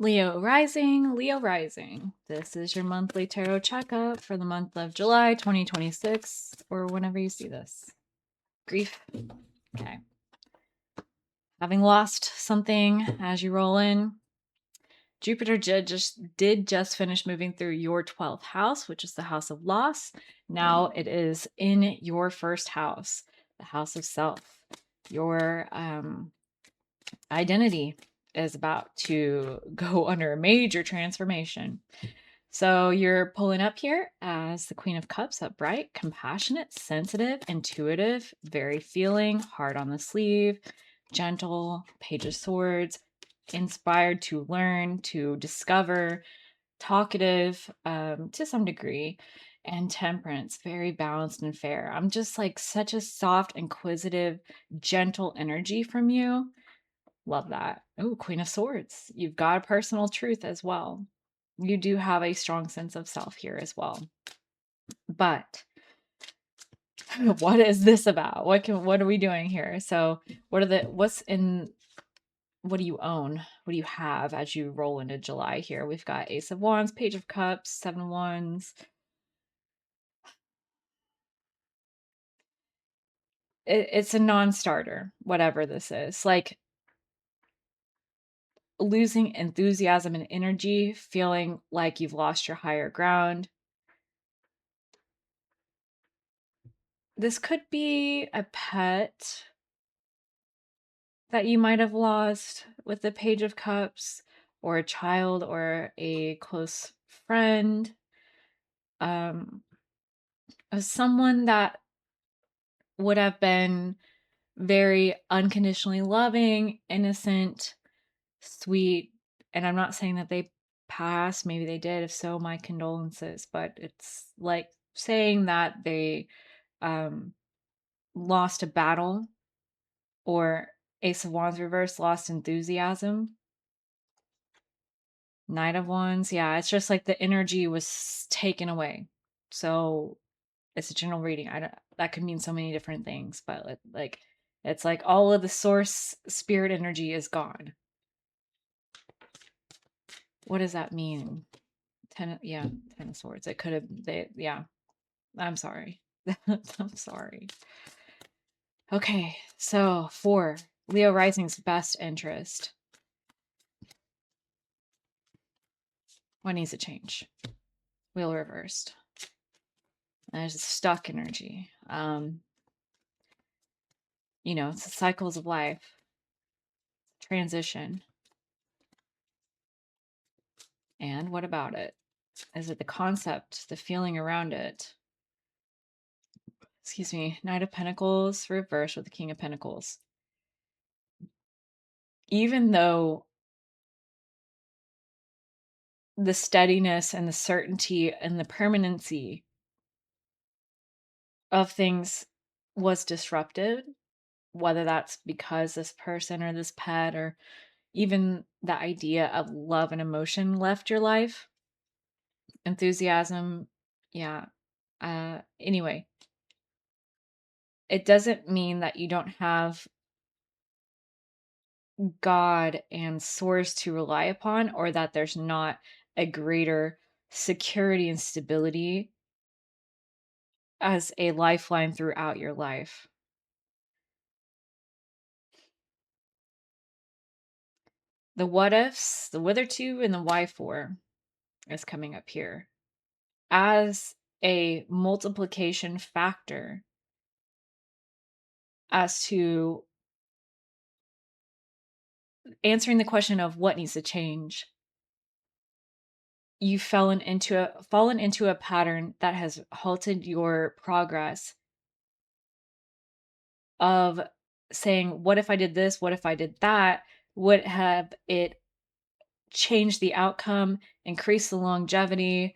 Leo rising, Leo rising. This is your monthly tarot checkup for the month of July 2026, or whenever you see this. Grief. Okay. Having lost something as you roll in, Jupiter did just finish moving through your 12th house, which is the house of loss. Now it is in your first house, the house of self. Your identity is about to go under a major transformation. So you're pulling up here as the Queen of Cups, upright, compassionate, sensitive, intuitive, very feeling, hard on the sleeve, gentle, Page of Swords, inspired to learn, to discover, talkative to some degree, and Temperance, very balanced and fair. I'm just like such a soft, inquisitive, gentle energy from you. Love that. Oh, Queen of Swords. You've got a personal truth as well. You do have a strong sense of self here as well. But what is this about? What are we doing here? So what do you own? What do you have as you roll into July here? We've got Ace of Wands, Page of Cups, Seven of Wands. It's a non-starter, whatever this is. Like losing enthusiasm and energy, feeling like you've lost your higher ground. This could be a pet that you might have lost with the Page of Cups, or a child or a close friend. Someone that would have been very unconditionally loving, innocent, sweet. And I'm not saying that they passed. Maybe they did. If so, my condolences. But it's like saying that they lost a battle, or Ace of Wands reverse, lost enthusiasm. Knight of Wands. Yeah, it's just like the energy was taken away. So it's a general reading. That could mean so many different things, but like it's like all of the source spirit energy is gone. What does that mean? Ten of Swords. It could have yeah. I'm sorry. I'm sorry. Okay, so for Leo rising's best interest, what needs to change? Wheel reversed. There's a stuck energy. It's the cycles of life, transition. And what about it? Is it the concept, the feeling around it? Excuse me. Knight of Pentacles reversed with the King of Pentacles. Even though the steadiness and the certainty and the permanency of things was disrupted, whether that's because this person or this pet or even the idea of love and emotion left your life, enthusiasm, yeah. Anyway, it doesn't mean that you don't have God and source to rely upon, or that there's not a greater security and stability as a lifeline throughout your life. The what ifs, the whitherto, and the why for is coming up here as a multiplication factor as to answering the question of what needs to change. You've fallen into a pattern that has halted your progress of saying, what if I did this? What if I did that? Would have it changed the outcome, increased the longevity?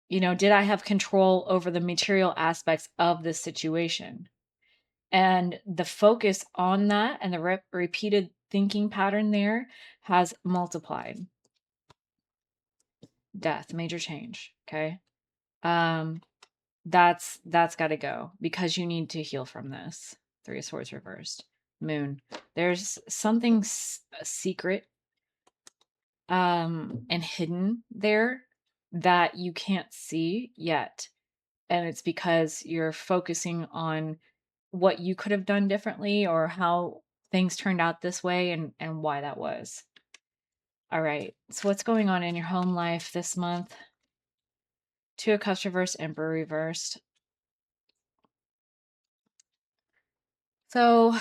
Did I have control over the material aspects of this situation? And the focus on that and the repeated thinking pattern there has multiplied. Death, major change. Okay. That's got to go because you need to heal from this. Three of Swords reversed. Moon. There's something secret and hidden there that you can't see yet. And it's because you're focusing on what you could have done differently or how things turned out this way and why that was. All right. So what's going on in your home life this month? Two of Cups reversed, Emperor reversed. So,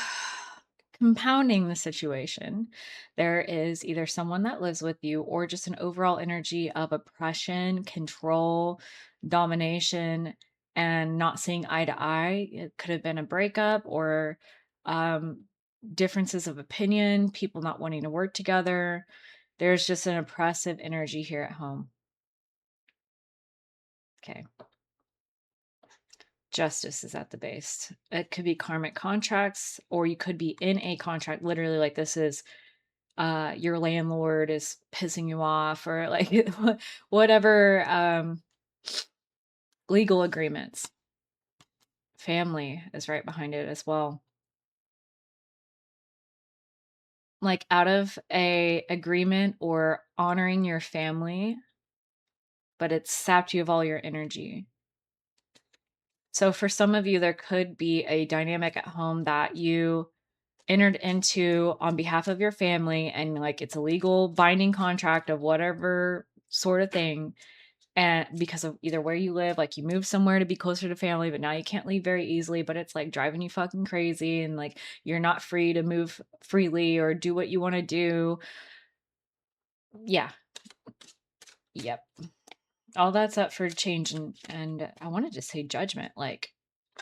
compounding the situation, there is either someone that lives with you or just an overall energy of oppression, control, domination, and not seeing eye to eye. It could have been a breakup or um, differences of opinion, people not wanting to work together. There's just an oppressive energy here at home. Okay. Justice is at the base. It could be karmic contracts, or you could be in a contract, literally, like this is your landlord is pissing you off, or like whatever legal agreements. Family is right behind it as well. Like out of a agreement or honoring your family, but it's sapped you of all your energy. So for some of you, there could be a dynamic at home that you entered into on behalf of your family, and like it's a legal binding contract of whatever sort of thing. And because of either where you live, like you moved somewhere to be closer to family, but now you can't leave very easily, but it's like driving you fucking crazy, and like you're not free to move freely or do what you want to do. Yeah. Yep. All that's up for change, and I wanted to say judgment, like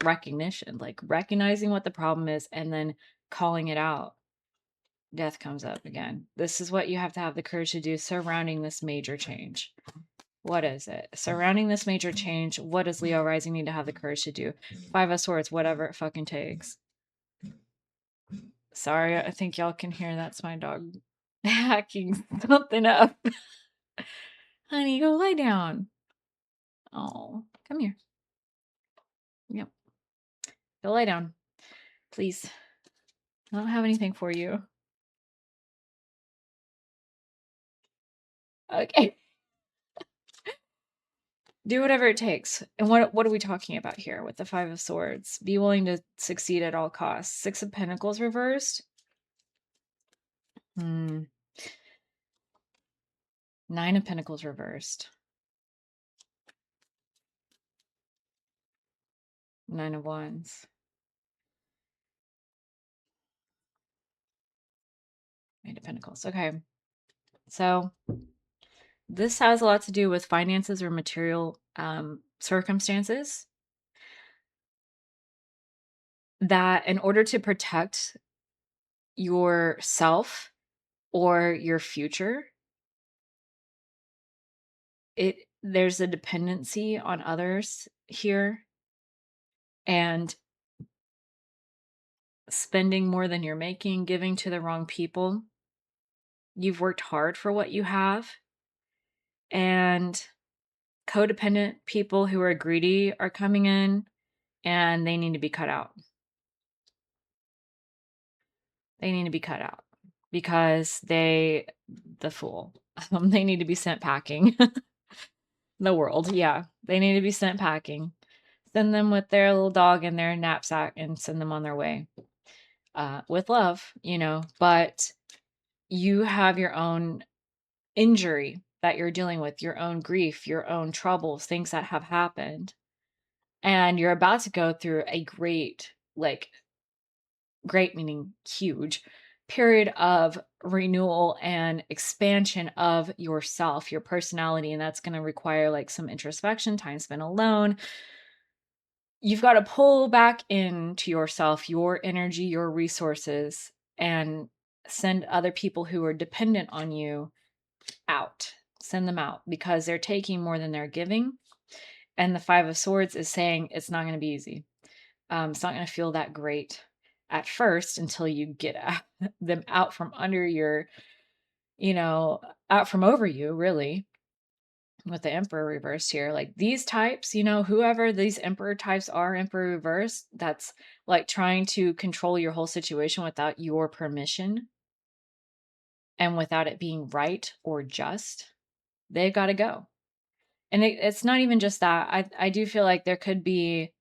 recognition, like recognizing what the problem is and then calling it out. Death comes up again. This is what you have to have the courage to do surrounding this major change. What is it? Surrounding this major change, what does Leo rising need to have the courage to do? Five of Swords, whatever it fucking takes. Sorry, I think y'all can hear that's my dog hacking something up. Honey, go lay down. Oh, come here. Yep. Go lay down. Please. I don't have anything for you. Okay. Do whatever it takes. And what are we talking about here with the Five of Swords? Be willing to succeed at all costs. Six of Pentacles reversed. Nine of Pentacles reversed. Nine of Wands. Eight of Pentacles. Okay. So this has a lot to do with finances or material circumstances that in order to protect yourself or your future, there's a dependency on others here, and spending more than you're making, giving to the wrong people. You've worked hard for what you have, and codependent people who are greedy are coming in, and they need to be cut out. They need to be cut out because the fool, they need to be sent packing. The world, yeah, they need to be sent packing. Send them with their little dog in their knapsack and send them on their way. With love, but you have your own injury that you're dealing with, your own grief, your own troubles, things that have happened. And you're about to go through a great meaning huge period of renewal and expansion of yourself, your personality. And that's going to require like some introspection, time spent alone. You've got to pull back into yourself, your energy, your resources, and send other people who are dependent on you out. Send them out because they're taking more than they're giving. And the Five of Swords is saying it's not going to be easy. It's not going to feel that great at first until you get them out from under your, out from over you, really, with the Emperor reversed here. Like these types, whoever these Emperor types are, Emperor reversed, that's like trying to control your whole situation without your permission. and without it being right or just, they've got to go. And it's not even just that. I do feel like there could be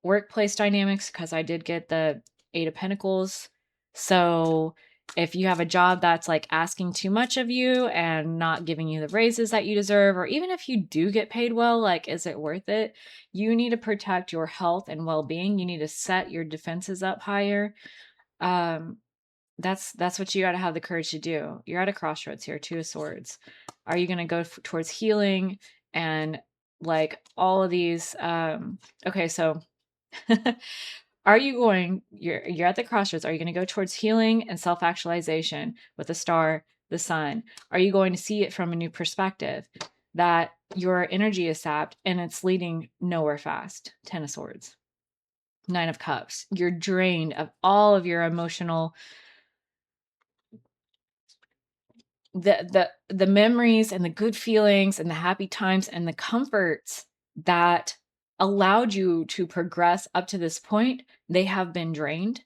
workplace dynamics, because I did get the Eight of Pentacles. So if you have a job that's like asking too much of you and not giving you the raises that you deserve, or even if you do get paid well, like, is it worth it? You need to protect your health and well-being. You need to set your defenses up higher. Um, that's what you got to have the courage to do. You're at a crossroads here, Two of Swords. Are you going to go towards healing and like all of these okay, so are you going you're at the crossroads. Are you going to go towards healing and self-actualization with the star, the sun? Are you going to see it from a new perspective that your energy is sapped and it's leading nowhere fast? Ten of Swords. Nine of Cups. You're drained of all of your emotional the memories and the good feelings and the happy times and the comforts that allowed you to progress up to this point. They have been drained.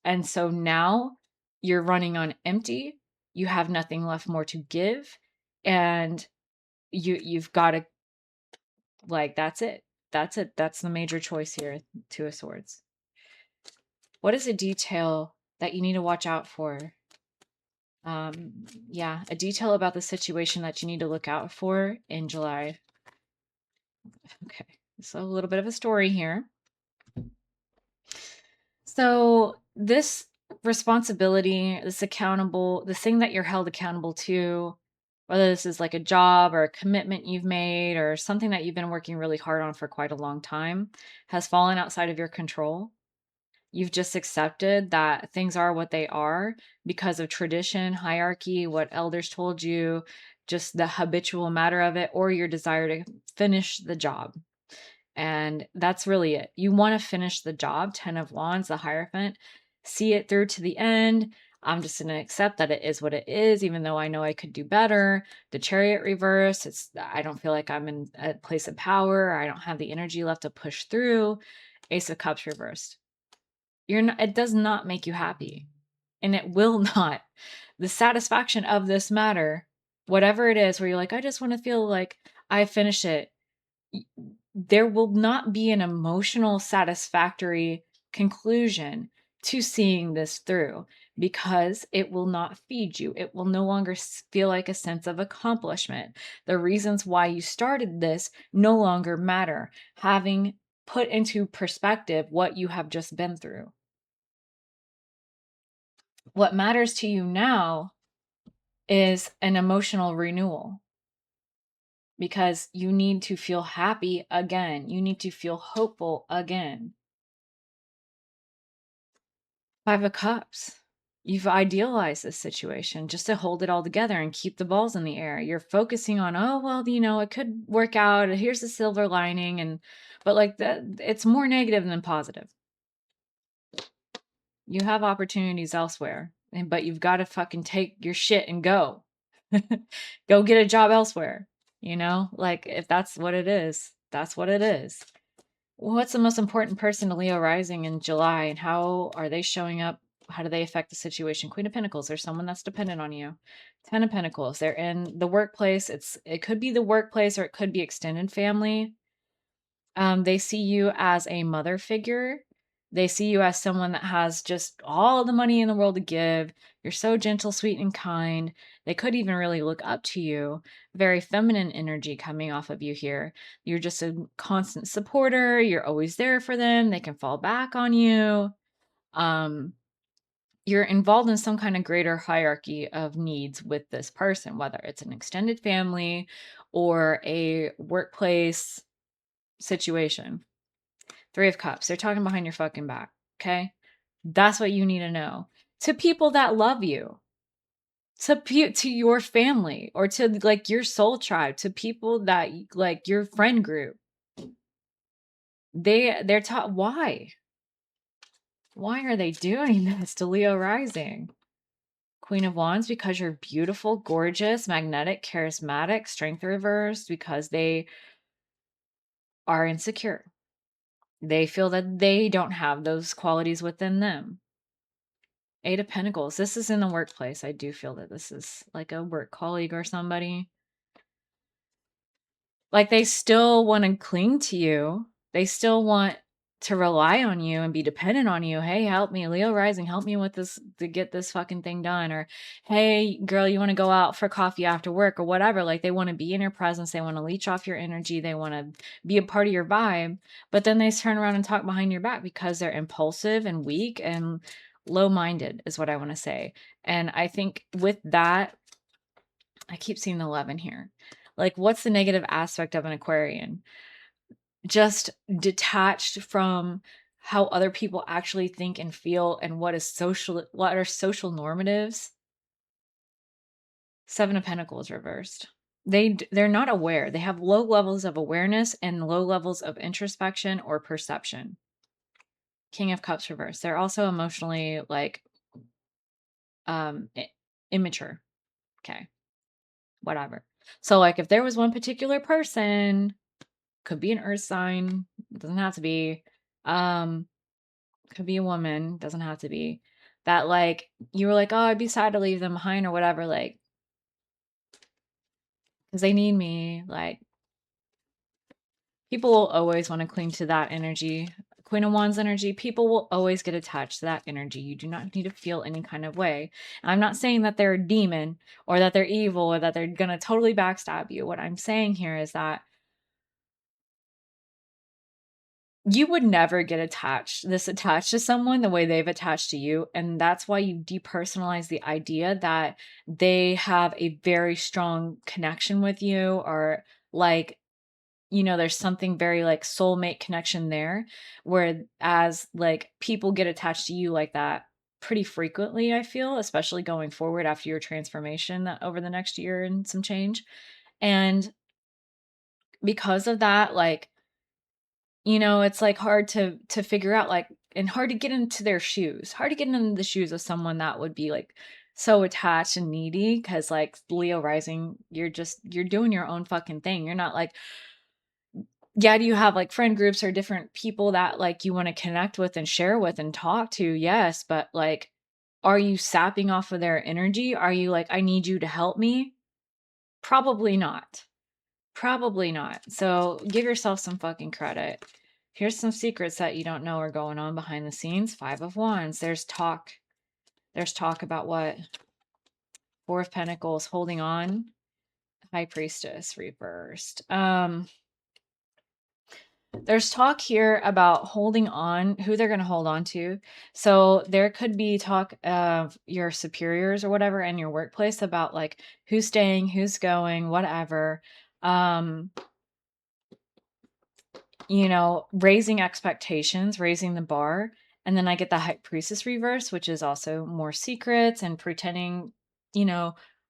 And so now you're running on empty. You have nothing left more to give. And you've got to, like, that's it. That's it. That's the major choice here. Two of Swords. What is a detail that you need to watch out for? Yeah, a detail about the situation that you need to look out for in July. Okay, so a little bit of a story here. So this responsibility, this accountable, the thing that you're held accountable to, whether this is like a job or a commitment you've made or something that you've been working really hard on for quite a long time, has fallen outside of your control. You've just accepted that things are what they are because of tradition, hierarchy, what elders told you, just the habitual matter of it, or your desire to finish the job. And that's really it. You want to finish the job. 10 of Wands, the Hierophant, see it through to the end. I'm just going to accept that it is what it is, even though I know I could do better. The Chariot reverse, I don't feel like I'm in a place of power. I don't have the energy left to push through. Ace of Cups reversed. It does not make you happy, and it will not. The satisfaction of this matter, whatever it is, where you're like, I just want to feel like I finished it, there will not be an emotional satisfactory conclusion to seeing this through, because it will not feed you. It will no longer feel like a sense of accomplishment. The reasons why you started this no longer matter, having put into perspective what you have just been through. What matters to you now is an emotional renewal, because you need to feel happy again. You need to feel hopeful again. Five of Cups. You've idealized this situation just to hold it all together and keep the balls in the air. You're focusing on, oh, well, it could work out. Here's the silver lining. But like that, it's more negative than positive. You have opportunities elsewhere, but you've got to fucking take your shit and go. Go get a job elsewhere. Like, if that's what it is, that's what it is. What's the most important person to Leo rising in July, and how are they showing up? How do they affect the situation? Queen of Pentacles, there's someone that's dependent on you. Ten of Pentacles, they're in the workplace. It could be the workplace, or it could be extended family. They see you as a mother figure. They see you as someone that has just all the money in the world to give. You're so gentle, sweet, and kind. They could even really look up to you. Very feminine energy coming off of you here. You're just a constant supporter. You're always there for them. They can fall back on you. You're involved in some kind of greater hierarchy of needs with this person, whether it's an extended family or a workplace situation. Three of Cups. They're talking behind your fucking back. Okay. That's what you need to know. To people that love you, to your family, or to like your soul tribe, to people that like your friend group. They're taught why. Why are they doing this to Leo rising? Queen of Wands, because you're beautiful, gorgeous, magnetic, charismatic, strength reversed, because they are insecure. They feel that they don't have those qualities within them. Eight of Pentacles. This is in the workplace. I do feel that this is like a work colleague or somebody. Like they still want to cling to you. They still want to rely on you and be dependent on you. Hey, help me, Leo rising, help me with this to get this fucking thing done. Or, hey, girl, you want to go out for coffee after work or whatever. Like they want to be in your presence. They want to leech off your energy. They want to be a part of your vibe. But then they turn around and talk behind your back because they're impulsive and weak and low minded, is what I want to say. And I think with that, I keep seeing the 11 here. Like, what's the negative aspect of an Aquarian? Just detached from how other people actually think and feel and what are social normatives. Seven of Pentacles reversed. They're not aware. They have low levels of awareness and low levels of introspection or perception. King of Cups reversed. They're also emotionally like immature. Okay. Whatever. So like if there was one particular person, could be an earth sign, doesn't have to be, could be a woman, doesn't have to be, that like you were like, oh, I'd be sad to leave them behind or whatever, like because they need me. Like people will always want to cling to that energy. Queen of Wands energy, people will always get attached to that energy. You do not need to feel any kind of way. I'm not saying that they're a demon or that they're evil or that they're going to totally backstab you. What I'm saying here is that you would never get attached to someone the way they've attached to you. And that's why you depersonalize the idea that they have a very strong connection with you, or like, there's something very like soulmate connection there, whereas like people get attached to you like that pretty frequently, I feel, especially going forward after your transformation over the next year and some change. And because of that, like, it's like hard to figure out, like, and hard to get into their shoes, hard to get into the shoes of someone that would be like so attached and needy. Because like Leo rising, you're doing your own fucking thing. You're not like, yeah, do you have like friend groups or different people that like you want to connect with and share with and talk to? Yes, but like, are you sapping off of their energy? Are you like, I need you to help me? Probably not. Probably not. So give yourself some fucking credit. Here's some secrets that you don't know are going on behind the scenes. Five of Wands. There's talk. There's talk about what? Four of Pentacles, holding on. High Priestess reversed. There's talk here about holding on, who they're going to hold on to. So there could be talk of your superiors or whatever in your workplace about like who's staying, who's going, whatever. Raising expectations, raising the bar. And then I get the High Priestess reverse, which is also more secrets and pretending,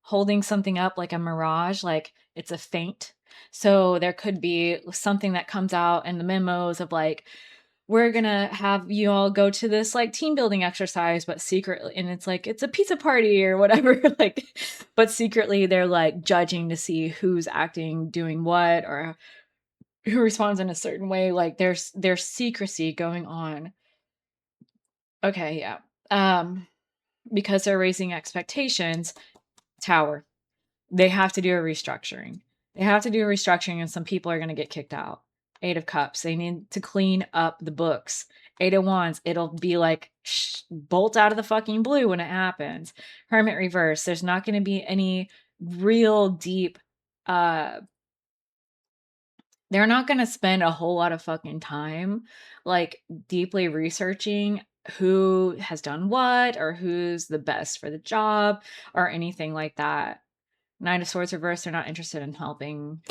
holding something up like a mirage, like it's a feint. So there could be something that comes out in the memos of like, we're gonna have you all go to this like team building exercise, but secretly, and it's like it's a pizza party or whatever, like, but secretly they're like judging to see who's acting, doing what, or who responds in a certain way. Like there's secrecy going on. Okay, yeah. Because they're raising expectations. Tower. They have to do a restructuring. They have to do a restructuring, and some people are going to get kicked out. Eight of Cups. They need to clean up the books. Eight of Wands. It'll be like bolt out of the fucking blue when it happens. Hermit reverse. There's not going to be any real deep they're not going to spend a whole lot of fucking time like deeply researching who has done what or who's the best for the job or anything like that. Nine of Swords reverse, they're not interested in helping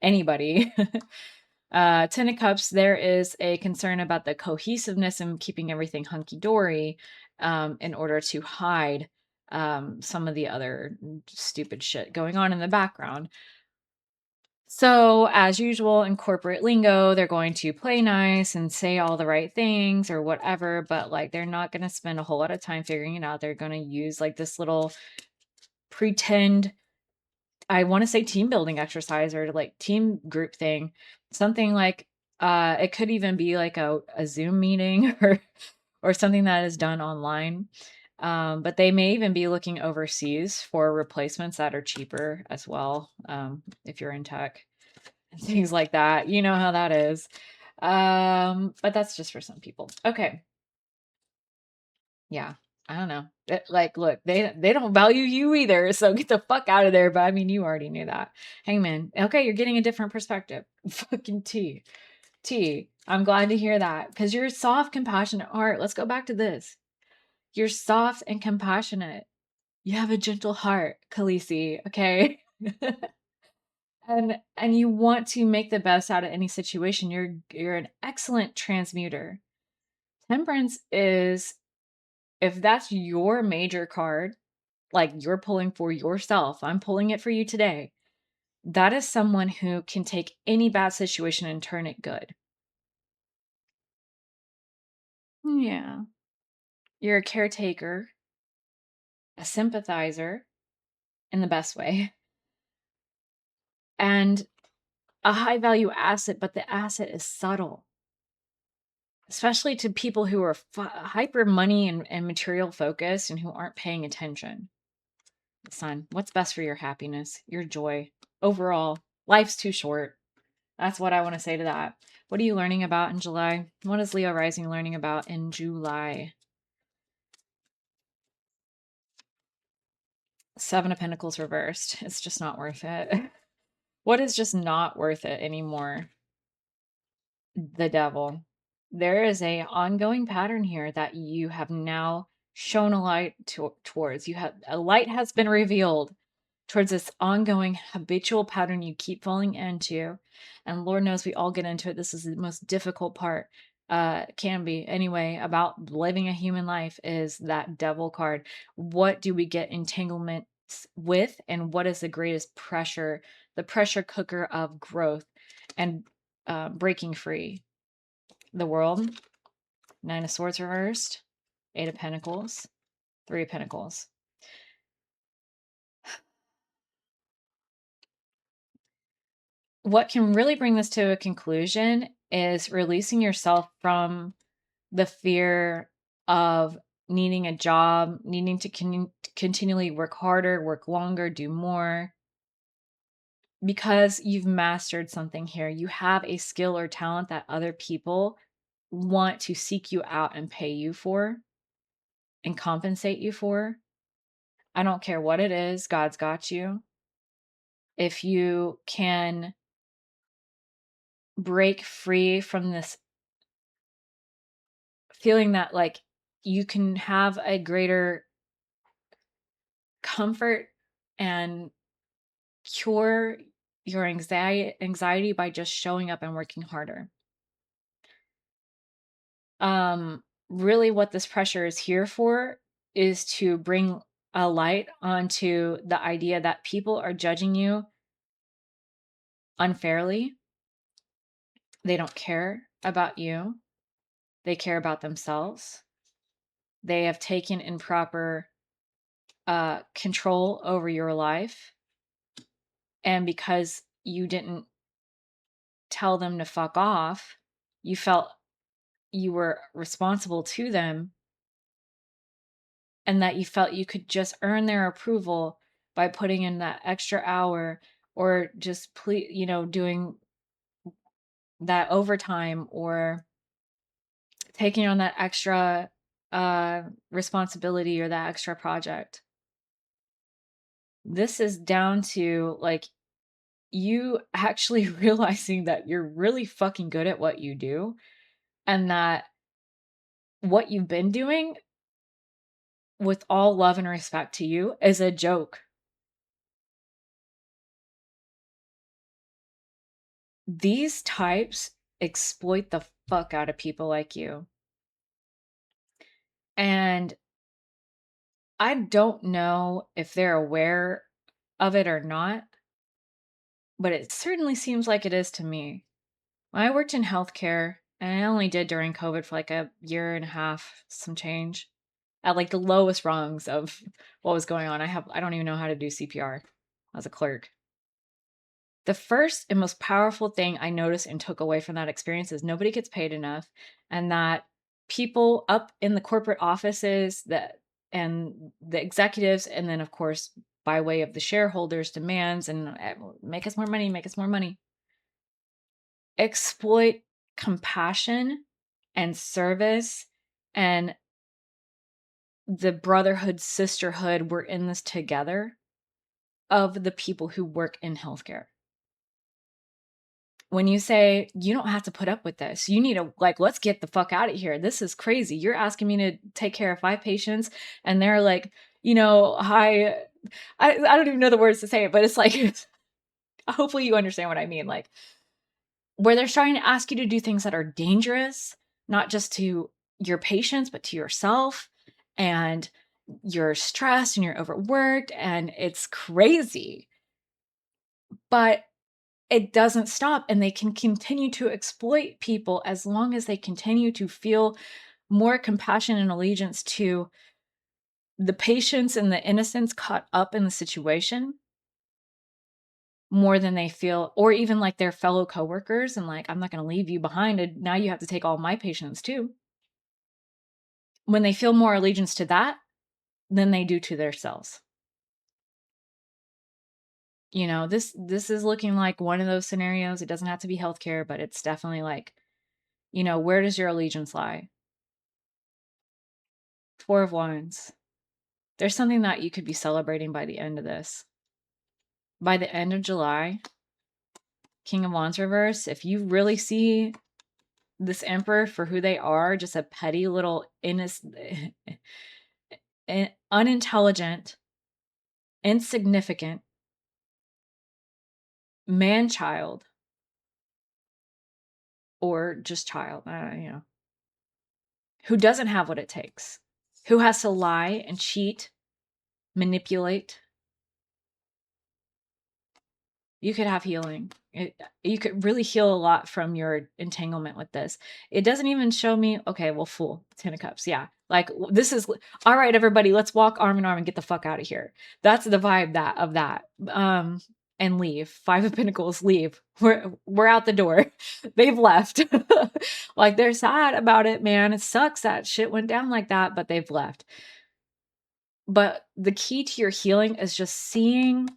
anybody. Ten of Cups, there is a concern about the cohesiveness and keeping everything hunky-dory in order to hide some of the other stupid shit going on in the background. So, as usual in corporate lingo, they're going to play nice and say all the right things or whatever, but like they're not going to spend a whole lot of time figuring it out. They're going to use like this little pretend, I want to say team building exercise or like team group thing. Something like it could even be like a Zoom meeting or something that is done online. But they may even be looking overseas for replacements that are cheaper as well, if you're in tech and things like that. You know how that is. But that's just for some people. Okay. Yeah. I don't know. Like, look, they don't value you either, so get the fuck out of there. But I mean, you already knew that. Hangman. Okay, you're getting a different perspective. Fucking T. I'm glad to hear that because you're a soft, compassionate heart. Let's go back to this. You're soft and compassionate. You have a gentle heart, Khaleesi, okay? And you want to make the best out of any situation. You're an excellent transmuter. Temperance is, if that's your major card, like you're pulling for yourself, I'm pulling it for you today. That is someone who can take any bad situation and turn it good. Yeah. You're a caretaker, a sympathizer in the best way, and a high value asset, but the asset is subtle, especially to people who are hyper money and material focused and who aren't paying attention. Son, what's best for your happiness, your joy? Overall, life's too short. That's what I want to say to that. What are you learning about in July? What is Leo Rising learning about in July? Seven of Pentacles reversed. It's just not worth it. What is just not worth it anymore? The Devil. There is a ongoing pattern here that you have now shown a light towards. A light has been revealed towards this ongoing habitual pattern you keep falling into. And Lord knows we all get into it. This is the most difficult part. Can be anyway, about living a human life is that Devil card. What do we get entanglements with, and what is the greatest pressure, the pressure cooker of growth and breaking free? The World, Nine of Swords reversed, Eight of Pentacles, Three of Pentacles. What can really bring this to a conclusion is releasing yourself from the fear of needing a job, needing to continually work harder, work longer, do more, because you've mastered something here. You have a skill or talent that other people want to seek you out and pay you for and compensate you for. I don't care what it is, God's got you. If you can break free from this feeling that like you can have a greater comfort and cure your anxiety by just showing up and working harder. Really what this pressure is here for is to bring a light onto the idea that people are judging you unfairly. They don't care about you. They care about themselves. They have taken improper control over your life. And because you didn't tell them to fuck off, you felt you were responsible to them, and that you felt you could just earn their approval by putting in that extra hour or just doing that overtime or taking on that extra responsibility or that extra project. This is down to like you actually realizing that you're really fucking good at what you do, and that what you've been doing, with all love and respect to you, is a joke. These types exploit the fuck out of people like you. And I don't know if they're aware of it or not, but it certainly seems like it is to me. When I worked in healthcare, and I only did during COVID for like a year and a half, some change, at like the lowest rungs of what was going on. I don't even know how to do CPR as a clerk. The first and most powerful thing I noticed and took away from that experience is nobody gets paid enough, and that people up in the corporate offices and the executives, and then of course by way of the shareholders demands and make us more money, make us more money, exploit compassion and service and the brotherhood, sisterhood, we're in this together of the people who work in healthcare. When you say, you don't have to put up with this, you need to, like, let's get the fuck out of here. This is crazy. You're asking me to take care of 5 patients, and they're like, hi. I don't even know the words to say it, but it's like, hopefully you understand what I mean. Like, where they're trying to ask you to do things that are dangerous, not just to your patients, but to yourself. And you're stressed and you're overworked, and it's crazy. But it doesn't stop, and they can continue to exploit people as long as they continue to feel more compassion and allegiance to the patients and the innocents caught up in the situation more than they feel, or even like their fellow coworkers, and like, I'm not going to leave you behind, and now you have to take all my patients too. When they feel more allegiance to that than they do to themselves. This is looking like one of those scenarios. It doesn't have to be healthcare, but it's definitely like, where does your allegiance lie? 4 of Wands. There's something that you could be celebrating by the end of this. By the end of July, King of Wands reverse, if you really see this Emperor for who they are, just a petty little unintelligent, insignificant man-child, or just child, who doesn't have what it takes, who has to lie and cheat, manipulate, you could have healing. You could really heal a lot from your entanglement with this. It doesn't even show me, okay, well, Fool, 10 of Cups. Yeah. Like, this is, all right, everybody, let's walk arm in arm and get the fuck out of here. That's the vibe of that. And leave. 5 of Pentacles, leave. We're out the door. They've left. Like, they're sad about it, man. It sucks that shit went down like that, but they've left. But the key to your healing is just seeing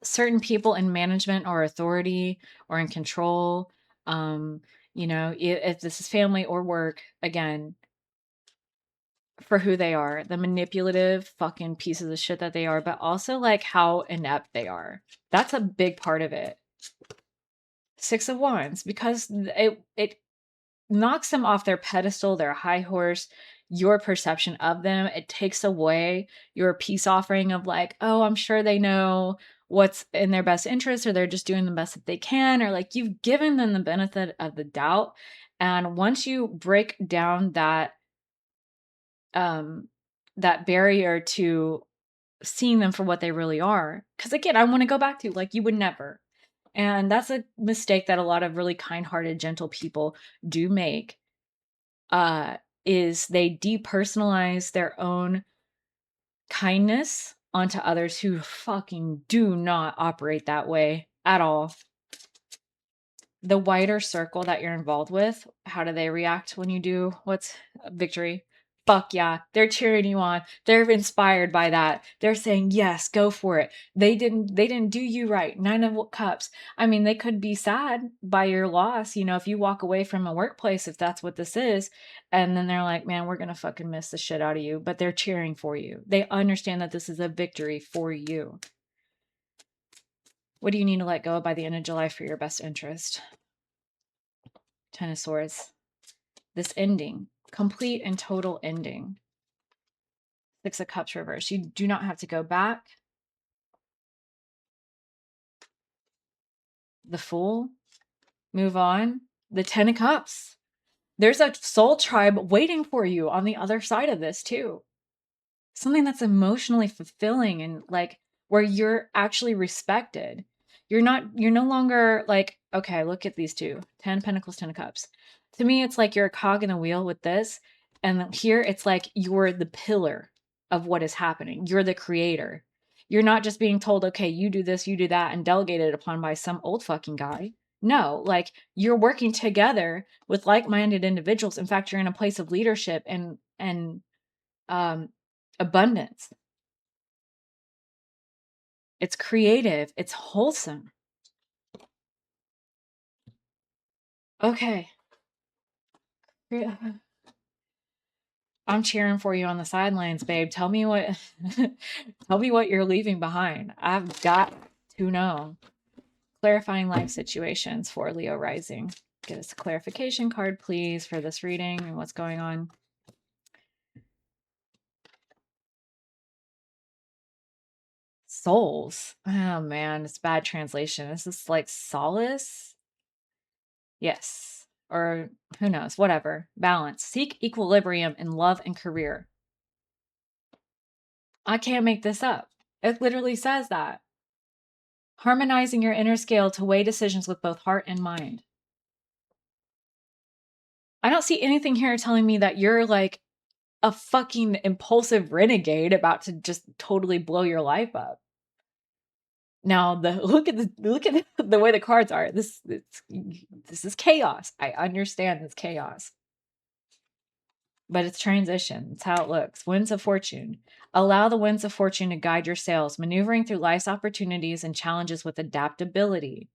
certain people in management or authority or in control, if this is family or work, again, for who they are, the manipulative fucking pieces of shit that they are, but also like how inept they are. That's a big part of it. 6 of Wands, because it knocks them off their pedestal, their high horse, your perception of them. It takes away your peace offering of like, oh, I'm sure they know what's in their best interest, or they're just doing the best that they can, or like, you've given them the benefit of the doubt. And once you break down that barrier to seeing them for what they really are, because again, I want to go back to, like, you would never. And that's a mistake that a lot of really kind-hearted, gentle people do make, is they depersonalize their own kindness onto others who fucking do not operate that way at all. The wider circle that you're involved with, how do they react when you do what's victory? Fuck yeah. They're cheering you on. They're inspired by that. They're saying, yes, go for it. They didn't do you right. 9 of Cups. I mean, they could be sad by your loss, if you walk away from a workplace, if that's what this is, and then they're like, man, we're going to fucking miss the shit out of you, but they're cheering for you. They understand that this is a victory for you. What do you need to let go of by the end of July for your best interest? 10 of Swords. This ending, complete and total ending. 6 of Cups reverse. You do not have to go back. The Fool. Move on. The 10 of Cups. There's a soul tribe waiting for you on the other side of this too. Something that's emotionally fulfilling and like where you're actually respected. You're no longer like, okay, look at these two. 10 Pentacles, 10 of Cups. To me, it's like you're a cog in the wheel with this. And here it's like you're the pillar of what is happening. You're the creator. You're not just being told, okay, you do this, you do that, and delegated upon by some old fucking guy. No, like, you're working together with like-minded individuals. In fact, you're in a place of leadership and Abundance. It's creative. It's wholesome. Okay. I'm cheering for you on the sidelines, babe. Tell me what tell me what you're leaving behind. I've got to know. Clarifying life situations for Leo rising. Get us a clarification card, please, for this reading and what's going on. Souls. Oh man, it's bad translation. Is this like solace? Yes. Or who knows? Whatever. Balance. Seek equilibrium in love and career. I can't make this up. It literally says that. Harmonizing your inner scale to weigh decisions with both heart and mind. I don't see anything here telling me that you're like a fucking impulsive renegade about to just totally blow your life up. Now, look at the way the cards are. This is chaos. I understand this chaos. But it's transition. It's how it looks. Winds of fortune. Allow the winds of fortune to guide your sails, maneuvering through life's opportunities and challenges with adaptability.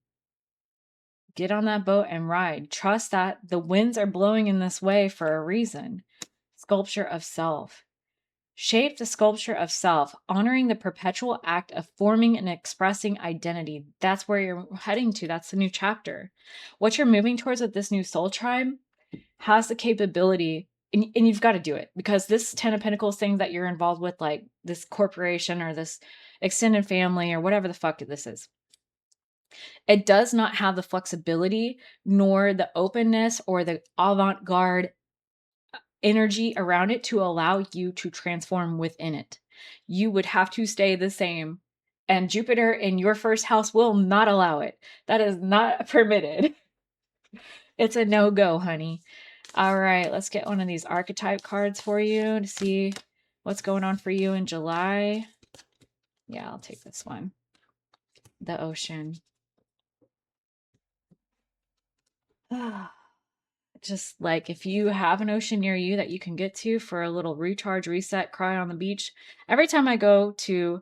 Get on that boat and ride. Trust that the winds are blowing in this way for a reason. Sculpture of self. Shape the sculpture of self, honoring the perpetual act of forming and expressing identity. That's where you're heading to. That's the new chapter. What you're moving towards with this new soul tribe has the capability, and you've got to do it, because this 10 of Pentacles thing that you're involved with, like this corporation or this extended family or whatever the fuck this is, it does not have the flexibility nor the openness or the avant-garde energy around it to allow you to transform within it. You would have to stay the same. And Jupiter in your first house will not allow it. That is not permitted. It's a no-go, honey. All right, let's get one of these archetype cards for you to see what's going on for you in July. Yeah, I'll take this one. The ocean. Just like if you have an ocean near you that you can get to for a little recharge, reset, cry on the beach. Every time I go to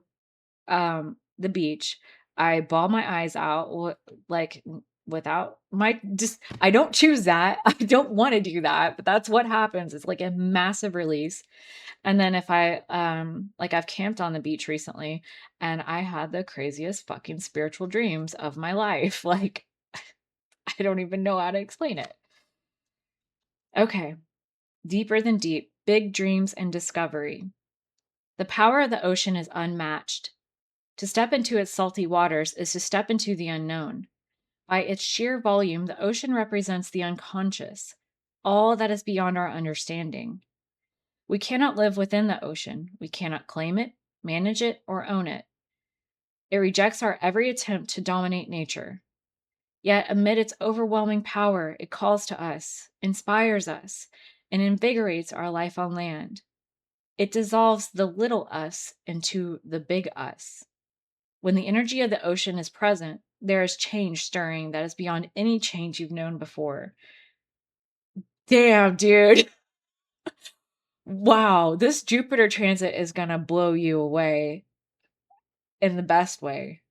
the beach, I bawl my eyes out, like without my just I don't choose that. I don't want to do that, but that's what happens. It's like a massive release. And then if I like I've camped on the beach recently and I had the craziest fucking spiritual dreams of my life. Like I don't even know how to explain it. Okay. Deeper than deep, big dreams and discovery. The power of the ocean is unmatched. To step into its salty waters is to step into the unknown. By its sheer volume, the ocean represents the unconscious, all that is beyond our understanding. We cannot live within the ocean. We cannot claim it, manage it, or own it. It rejects our every attempt to dominate nature. Yet, amid its overwhelming power, it calls to us, inspires us, and invigorates our life on land. It dissolves the little us into the big us. When the energy of the ocean is present, there is change stirring that is beyond any change you've known before. Damn, dude. Wow, this Jupiter transit is going to blow you away in the best way.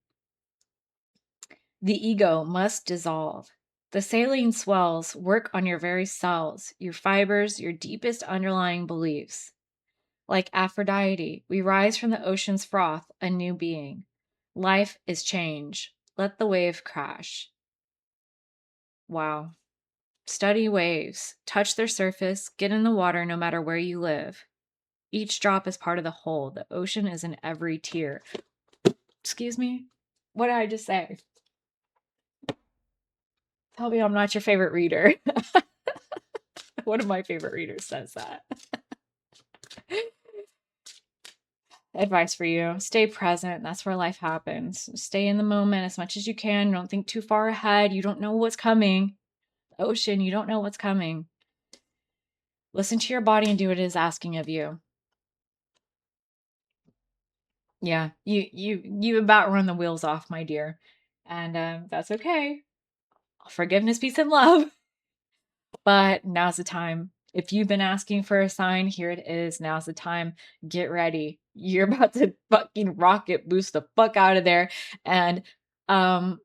The ego must dissolve. The saline swells work on your very cells, your fibers, your deepest underlying beliefs. Like Aphrodite, we rise from the ocean's froth, a new being. Life is change. Let the wave crash. Wow. Study waves. Touch their surface. Get in the water no matter where you live. Each drop is part of the whole. The ocean is in every tear. Excuse me? What did I just say? Tell me I'm not your favorite reader. One of my favorite readers says that. Advice for you. Stay present. That's where life happens. Stay in the moment as much as you can. Don't think too far ahead. You don't know what's coming. Ocean, you don't know what's coming. Listen to your body and do what it is asking of you. Yeah, you about run the wheels off, my dear. And that's okay. Forgiveness, peace, and love. But now's the time. If you've been asking for a sign, here it is. Now's the time. Get ready. You're about to fucking rocket boost the fuck out of there. And um,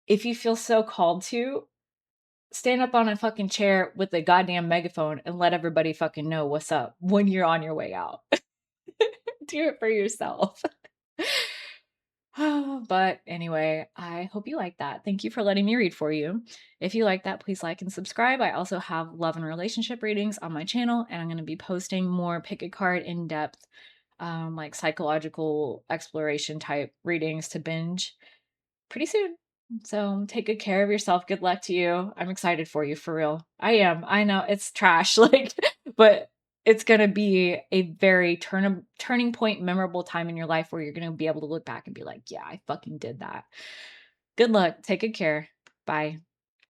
if you feel so called to, stand up on a fucking chair with a goddamn megaphone and let everybody fucking know what's up when you're on your way out. Do it for yourself. But anyway, I hope you like that. Thank you for letting me read for you. If you like that, please like and subscribe. I also have love and relationship readings on my channel, and I'm going to be posting more pick a card in depth, like psychological exploration type readings to binge pretty soon. So take good care of yourself. Good luck to you. I'm excited for you, for real. I am. I know it's trash, like, but it's gonna be a very turning point, memorable time in your life where you're gonna be able to look back and be like, yeah, I fucking did that. Good luck. Take good care. Bye.